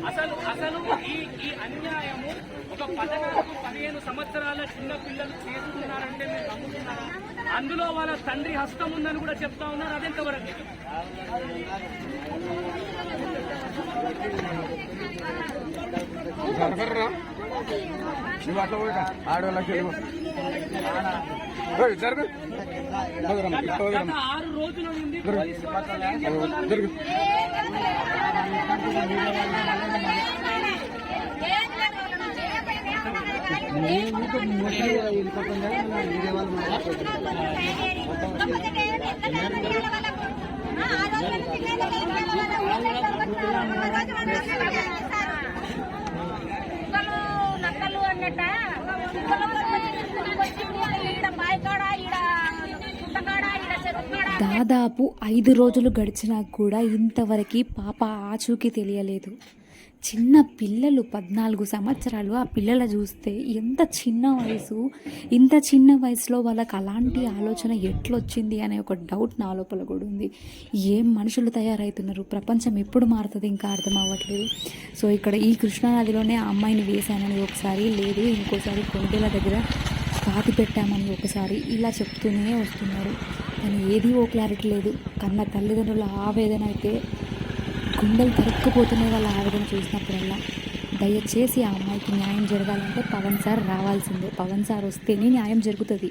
అసలు ఈ అన్యాయము ఒక 14-15 సంవత్సరాల చిన్న పిల్లలు చేస్తున్నారంటే మీరు నమ్ముతున్నారా? అందులో వాళ్ళ తండ్రి హస్తం ఉందని కూడా చెప్తా ఉన్నారు. అదెంతవరకు? ఆడవాళ్ళకి 6 రోజుల నుండి పోలీసు వాళ్ళు ఏం చెప్తున్నారు? నక్కలు అన్నట్ట దాదాపు 5 రోజులు గడిచినా కూడా ఇంతవరకు పాప ఆచూకీ తెలియలేదు. చిన్న పిల్లలు 14 సంవత్సరాలు. ఆ పిల్లల చూస్తే ఎంత చిన్న వయసు, ఇంత చిన్న వయసులో వాళ్ళకి అలాంటి ఆలోచన ఎట్లొచ్చింది అనే ఒక డౌట్ నా లోపల కూడా ఉంది. ఏం మనుషులు తయారవుతున్నారు, ప్రపంచం ఎప్పుడు మారుతుంది ఇంకా అర్థం అవ్వట్లేదు. సో ఇక్కడ ఈ కృష్ణానదిలోనే ఆ అమ్మాయిని వేశానని ఒకసారి, లేదు ఇంకోసారి కొండల దగ్గర పాతి పెట్టామని ఒకసారి, ఇలా చెప్తూనే వస్తున్నారు. కానీ ఏది ఓ క్లారిటీ లేదు. కన్న తల్లిదండ్రుల ఆవేదన అయితే గుండెలు తరుక్కుపోతున్నాయి వాళ్ళ ఆవేదన చూసినప్పుడల్లా. దయచేసి ఆ అమ్మాయికి న్యాయం జరగాలంటే పవన్ సార్ రావాల్సిందే. పవన్ సార్ వస్తేనే న్యాయం జరుగుతుంది.